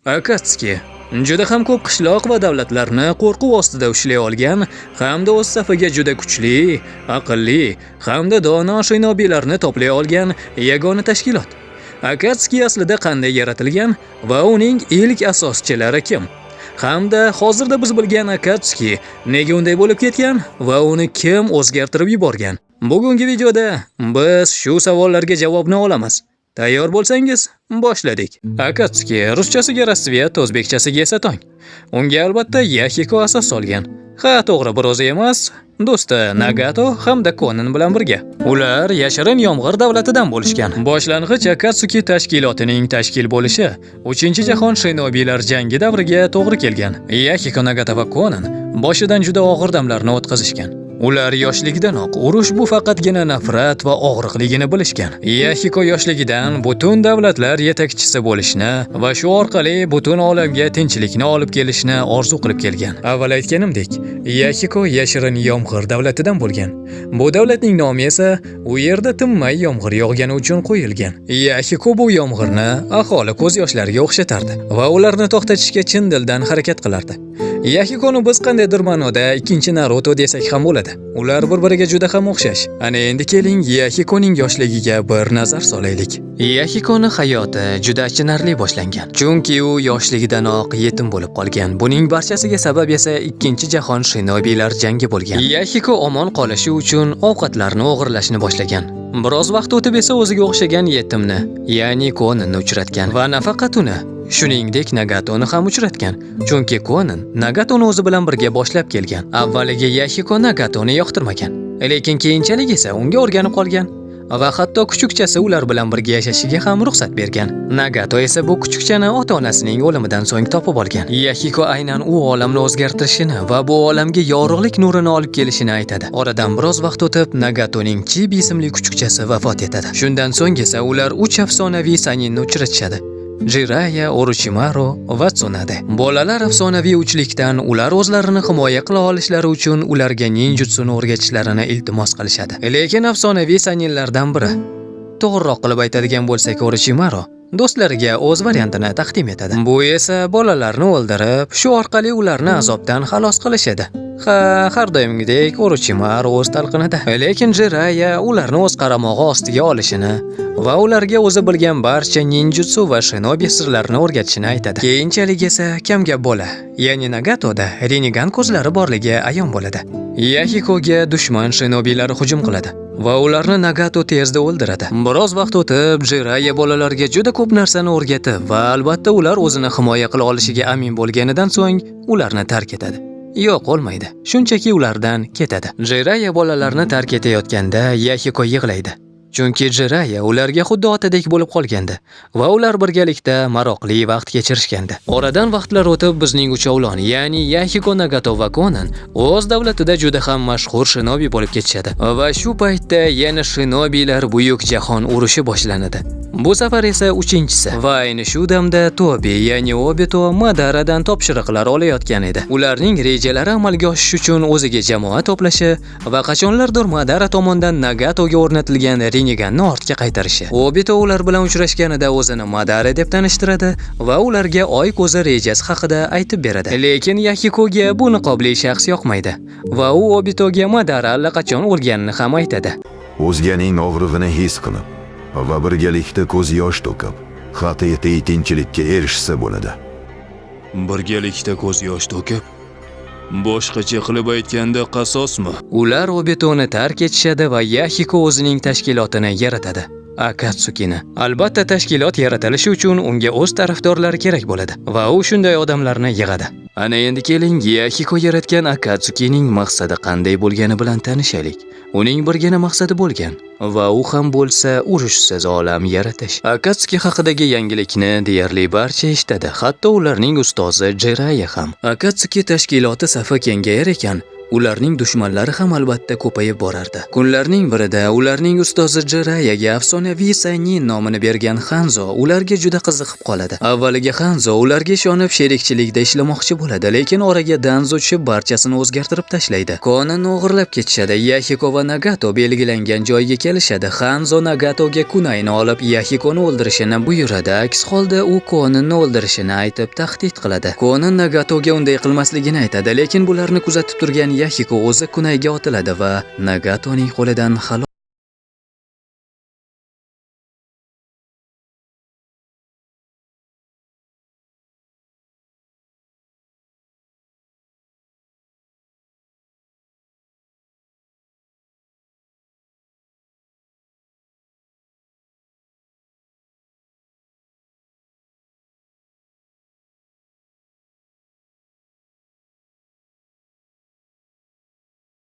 Akatsuki juda ham ko'p qishloq va davlatlarni qo'rquv ostida ushlay olgan hamda o'z safiga juda kuchli, aqlli hamda dono shinobiylarni to'play olgan yagona tashkilot. Akatsuki aslida qanday yaratilgan va uning ilk asoschilari kim? Hamda hozirda biz bilgan Akatsuki nega unday bo'lib ketgan va uni kim o'zgartirib yuborgan? Bugungi videoda biz shu savollarga javobni olamiz. Tayyor bo'lsangiz, boshladik. Akatsuki ruschasiga Rossiyat, o'zbekchasiga esa tong. Unga albatta Yahiko asos solgan. Ha, to'g'ri, bir o'zi emas, do'sti Nagato hamda Konan bilan birga. Ular yashirin yomg'ir davlatidan bo'lishgan. Boshlang'ich Akatsuki tashkilotining tashkil bo'lishi 3-jahon shinobiylar jangi davriga to'g'ri kelgan. Yahiko, Nagato va Konan boshidan juda og'ir damlarni o'tkazishgan. Ular yoshligidanoq urush bu faqatgina nafrat va og'riqligini bilishgan. Yahiko yoshligidan butun davlatlar yetakchisi bo'lishni va shu orqali butun olamga tinchlikni olib kelishni orzu qilib kelgan. Avval aytganimdek, Yahiko yashirin yomg'ir davlatidan bo'lgan. Bu davlatning nomi esa u yerda tinmay yomg'ir yog'gani uchun qo'yilgan. Yahiko bu yomg'irni aholi ko'z yoshlariga o'xshatardi va ularni to'xtatishga chin dildan harakat qilardi. Yahikoni biz qandaydir ma'noda ikkinchi Naruto desak ham bo'ladi. Ular bir-biriga juda ham o'xshash. Ana endi keling Yahikoning yoshligiga bir nazar solaylik. Yahikoning hayoti juda achinarli boshlangan. Chunki u yoshligidanoq yetim bo'lib qolgan. Buning barchasiga sabab esa 2-jahon shinobiylar jangi bo'lgan. Yahiko omon qolishi uchun ovqatlarni o'g'irlashni boshlagan. Biroz vaqt o'tib esa o'ziga o'xshagan yetimni, ya'ni Konanni uchratgan va nafaqat uni, shuningdek Nagatoni ham uchratgan. Chunki Konan Nagatoni o'zi bilan birga boshlab kelgan. Avvaliga Yahiko Nagatoni yoqtirmagan, lekin keyinchalik esa unga o'rganib qolgan va hatto kuchukchasi ular bilan birga yashashiga ham ruxsat bergan. Nagato esa bu kuchukchani ota-onasining o'limidan so'ng topib olgan. Yahiko aynan u olamni o'zgartirishini va bu olamga yorug'lik nurini olib kelishini aytadi. Oradan biroz vaqt o'tib Nagatoning Chibi ismli kuchukchasi vafot etadi. Shundan so'ng esa ular 3 afsonaviy saninni uchratishadi. Jiraiya, Orochimaru va Tsunade. Bolalar afsonaviy uchlikdan ular o'zlarini himoya qila olishlari uchun ularga ninjutsuni o'rgatishlarini iltimos qilishadi. Lekin afsonaviy saninlardan biri, to'g'riroq qilib aytadigan bo'lsak, Orochimaru do'stlariga o'z variantini taqdim etadi. Bu esa bolalarni o'ldirib, shu orqali ularni azobdan xalos qilish edi. Ha, har doimgidek Orochimaru o'z talqinida. Lekin Jiraiya ularni o'z qaramog'i ostiga olishini va ularga o'zi bilgan barcha ninjutsu va shinobi sirlarini o'rgatishini aytadi. Keyinchalik esa kamgap bola, ya'ni Nagatoda Rinnegan ko'zlari borligi ayon bo'ladi. Yahikoga dushman shinobilari hujum qiladi va ularni Nagato tezda o'ldiradi. Biroz vaqt o'tib Jiraiya bolalarga juda ko'p narsani o'rgatib va albatta ular o'zini himoya qila olishiga amin bo'lganidan so'ng ularni tark etadi. Yo'q, olmaydi. Shunchaki ulardan ketadi. Jiraiya bolalarni tark etayotganda Yahiko yig'laydi. Chunki Jiraiya ularga xuddi otadek bo'lib qolgandi va ular birgalikda maroqli vaqt kechirishgandi. Oradan vaqtlar o'tib bizning uchovlon, ya'ni Yahiko, Nagato va Konan o'z davlatida juda ham mashhur shinobi bo'lib ketishadi. Va shu paytda yana shinobilar buyuk jahon urushi boshlanadi. Bu safar esa 3-chisi va ayni shu damda Tobi, ya'ni Obito Madaradan topshiriqlar olayotgan edi. Ularning rejalari amalga oshishi uchun o'ziga jamoa to'plashi va qachonlardir Madara tomonidan Nagatoga o'rnatilgan Rinneganni ortga qaytarishi. Obito ular bilan uchrashganida o'zini Madara deb tanishtiradi va ularga oy ko'zi rejasi haqida aytib beradi. Lekin Yahikoga bu niqobli shaxs yoqmaydi va u Obitoga Madara allaqachon o'lganini ham aytadi. O'zganing og'rig'ini his qilib va birgalikda ko'z yosh to'kib, haqiqiy tinchlikka erishsa bo'ladi. Birgalikda ko'z yosh to'kib, boshqacha qilib aytganda qasosmi? Ular Obitoni tark etishadi va Yahiko o'zining tashkilotini yaratadi. Akatsukini. Albatta tashkilot yaratilishi uchun unga o'z tarafdorlari kerak bo'ladi va u shunday odamlarni yig'adi. Ana endi keling Yahiko yaratgan Akatsukining maqsadi qanday bo'lgani bilan tanishaylik. Uning birgina maqsadi bo'lgan va u ham bo'lsa urushsiz olam yaratish. Akatsuki haqidagi yangilikni deyarli barcha eshitadi, hatto ularning ustozi Jiraiya ham. Akatsuki tashkiloti safi kengayar ekan, ularning dushmanlari ham albatta ko'payib borardi. Kunlarning birida ularning ustozi Jirayaga afsonaviy Saynin nomini bergan Hanzo ularga juda qiziqib qoladi. Avvaliga Hanzo ularga ishonib sherikchilikda ishlamoqchi bo'ladi, lekin oraga Danzo tushib barchasini o'zgartirib tashlaydi. Konanni o'g'irlab ketishadi. Yahiko va Nagato belgilangan joyga kelishadi. Hanzo Nagatoga kunayni olib Yahikoni o'ldirishini buyuradi. Aks holda u Konanni o'ldirishini aytib tahdid qiladi. Konan Nagatoga unday qilmasligini aytadi, lekin bularni kuzatib turgan Yahiko o'zi kunayga otiladi va Nagatoning qo'lidan halok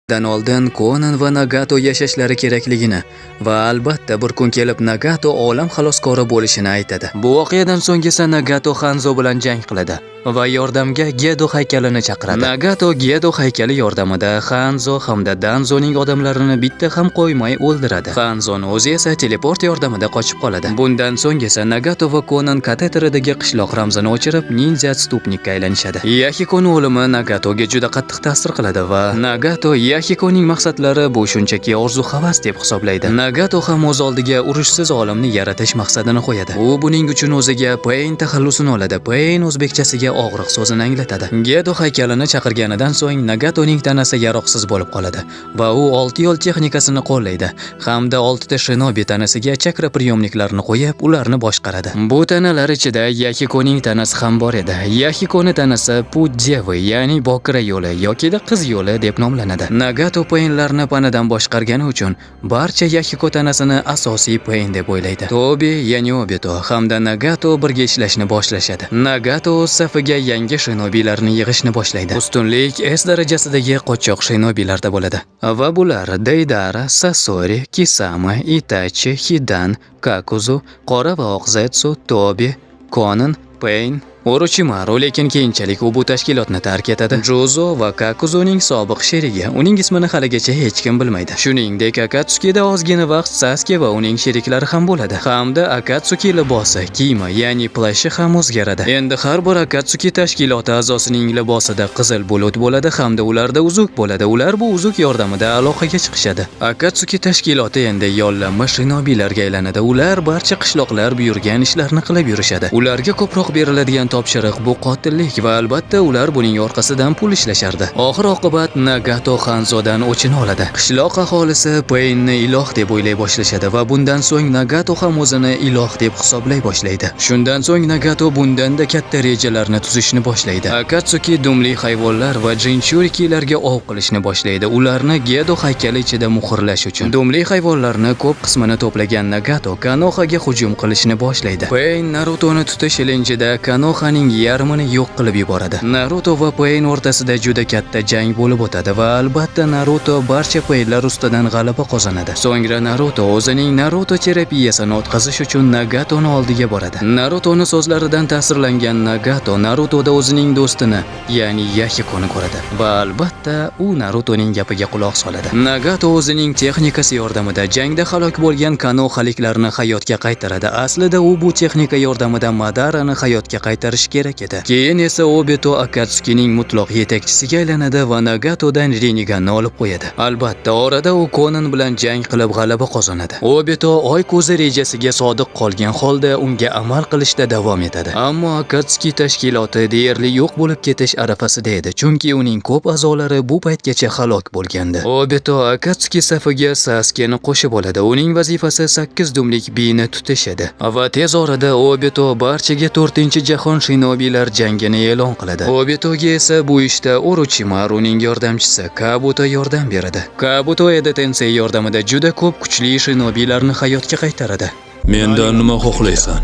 dan oldin Konan va Nagato yashashlari kerakligini va albatta bir kun kelib Nagato olam xaloskori bo'lishini aytadi. Bu voqeadan so'ng esa Nagato Hanzo bilan jang qiladi va yordamga Gedo haykalini chaqiradi. Nagato Gedo haykali yordamida Hanzo hamda Danzoning odamlarini bitta ham qo'ymay o'ldiradi. Hanzoning o'zi esa teleport yordamida qochib qoladi. Bundan so'ng esa Nagato va Konan kateteridagi qishloq ramzini o'chirib ninja stupnikka aylanishadi. Yahikoning o'limi Nagatoga juda qattiq ta'sir qiladi va Nagato Yahikoning maqsadlari bu shunchaki orzu-havas deb hisoblaydi. Nagato ham o'z oldiga urushsiz olamni yaratish maqsadini qo'yadi. U buning uchun o'ziga Pain taxallusini oladi. Pain o'zbekchasiga og'riq so'zini anglatadi. Gedo haykalini chaqirganidan so'ng Nagatoning tanasi yaroqsiz bo'lib qoladi va u 6 yo'l texnikasini qo'llaydi hamda 6 ta shinobi tanasiga chakra priyomniklarini qo'yib, ularni boshqaradi. Bu tanalar ichida Yahikoning tanasi ham bor edi. Yahikoning tanasi Pudjevi, ya'ni bokira yo'li yoki qiz yo'li deb nomlanadi. Nagato Painlarni panadan boshqargani uchun barcha Yahiko tanasini asosiy Pain deb o'ylaydi. Tobi, ya'ni Obito hamda Nagato birga ishlashni boshlashadi. Nagato o'z safiga yangi shinobilarni yig'ishni boshlaydi. Ustunlik S darajasidagi qochoq shinobilarda bo'ladi. Va bular Deidara, Sasori, Kisama, Itachi, Hidan, Kakuzu, Qora va oq Zetsu, Tobi, Konan, Pain, Orochimaru, lekin keyinchalik u bu tashkilotni tark etadi. Jozo va Kakuzuning sobiq sherigi, uning ismini haligacha hech kim bilmaydi. Shuningdek, Akatsukida ozgina vaqt Sasuke va uning sheriklari ham bo'ladi. Hamda Akatsuki libosi, kiyimi, ya'ni plashi ham o'zgaradi. Endi har bir Akatsuki tashkiloti a'zosining libosida qizil bulut bo'ladi hamda ularda uzuk bo'ladi. Ular bu uzuk yordamida aloqaga chiqishadi. Akatsuki tashkiloti endi yollanma shinobilarga aylanadi. Ular barcha qishloqlar buyurgan ishlarni qilib yurishadi. Ularga ko'proq beriladigan topshiriq bu qotillik va albatta ular buning orqasidan pul ishlashardi. Oxir-oqibat Nagato Hanzodan o'chini oladi. Qishloq aholisi Painni iloh deb o'ylay boshlashadi va bundan so'ng Nagato ham o'zini iloh deb hisoblay boshlaydi. Shundan so'ng Nagato bundanda katta rejalarni tuzishni boshlaydi. Akatsuki dumli hayvonlar va jinchurikilarga ov qilishni boshlaydi. Ularni Gedo haykali ichida muhrlash uchun. Dumli hayvonlarni ko'p qismini to'plagan Nagato Konohaga hujum qilishni boshlaydi. Pain Narutoni tutish ilinjida Konohaning yarmini yo'q qilib yuboradi. Naruto va Pain o'rtasida juda katta jang bo'lib o'tadi va albatta Naruto barcha Painlar ustidan g'alaba qozonadi. So'ngra Naruto o'zining Naruto terapiyasini o'tkazish uchun Nagatoning oldiga boradi. Narutoning so'zlaridan ta'sirlangan Nagato Narutoda o'zining do'stini, ya'ni Yahikoni ko'radi va albatta u Narutoning gapiga quloq soladi. Nagato o'zining texnikasi yordamida jangda halok bo'lgan Konohaliklarni hayotga qaytaradi. Aslida u bu texnika yordamida Madarani hayotga qaytarish kerak edi. Keyin esa Obito Akatsukining mutloq yetakchisiga aylanadi va Nagatodan Rinneganni olib qo'yadi. Albatta, orada u Konan bilan jang qilib g'alaba qozonadi. Obito Oy ko'zi rejasiga sodiq qolgan holda unga amal qilishda davom etadi. Ammo Akatsuki tashkiloti deyarli yo'q bo'lib ketish arafasida edi, chunki uning ko'p a'zolari bu paytgacha halok bo'lgandi. Obito Akatsuki safiga Sasuke'ni qo'shib oladi. Uning vazifasi 8 dumlik bini tutish edi. Va tez orada Obito barchaga 4-jahon shinobilar jangini e'lon qiladi. Obitoga esa bu ishda Orochimaruning yordamchisi Kabuto yordam beradi. Kabuto Eda Tensei yordamida juda ko'p kuchli shinobilarni hayotga qaytaradi. Mendan nima xohlaysan?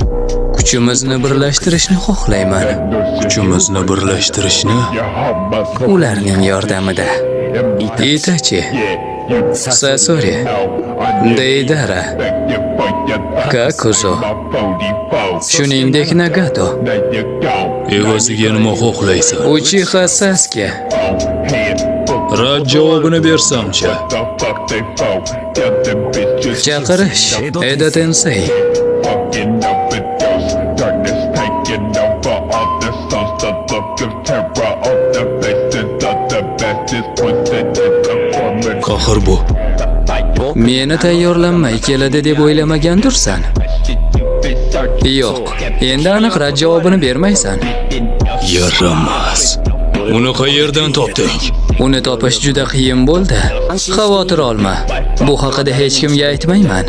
Kuchimizni birlashtirishni xohlayman. Kuchimizni birlashtirishni? Ularning yordamida Itachi, Sasori, Deidara, Kakuzu, shuningdek Nagato, Evaziga nima xohlaysan? Uchiha Sasuke, Rad javobini bersam-chi. Chaqirish Eda Tensei. Qahr bu. Meni tayyorlanmay keladi deb o'ylamagandirsan? Yo'q, endi aniq rad javobini bermaysan. Yaramas. Uni qayerdan topding? Uni topish juda qiyin bo'ldi. Xavotir olma. Bu haqida hech kimga aytmayman.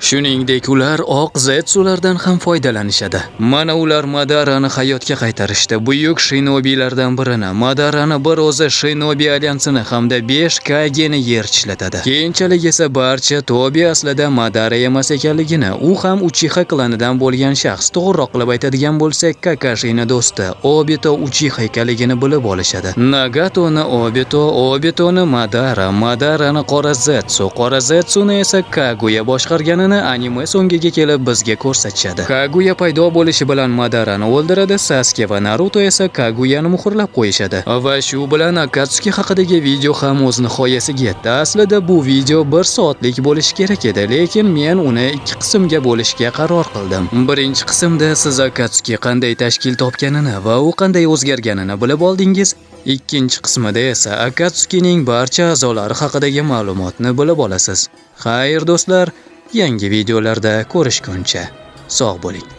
Shuningdek, ular oq zetsulardan ham foydalanishadi. Mana ular Madarani hayotga qaytarishdi. Buyuk shinobilardan birini, Madarani bir o'zi shinobi alyansini hamda 5 Kageni yerchlatadi. Keyinchalik esa barcha Tobi aslida Madara emas ekanligini, u ham Uchiha klanidan bo'lgan shaxs. To'g'riroq qilib aytadigan bo'lsak, Kakashini do'sti Obito Uchiha ekanligini bilib olishadi. Nagatoni Obito, Obitoni Madara, Madarani Qora Zetsu, Qora Zetsuni esa Kaguya boshqarganini anime so'ngiga kelib bizga ko'rsatishadi. Kaguya paydo bo'lishi bilan Madarani o'ldiradi, Sasuke va Naruto esa Kaguyani muhrlab qo'yishadi. Va shu bilan Akatsuki haqidagi video ham o'z nihoyasiga yetdi. Aslida bu video 1 soatlik bo'lishi kerak edi, lekin men uni 2 qismga bo'lishga qaror qildim. Birinchi qismda siz Akatsuki qanday tashkil topganini va u qanday o'zgarganini bilib oldingiz. Ikkinchi qismida esa Akatsukining barcha a'zolari haqidagi ma'lumotni bilib olasiz. Xayr do'stlar, yangi videolarda ko'rishguncha sog' bo'ling.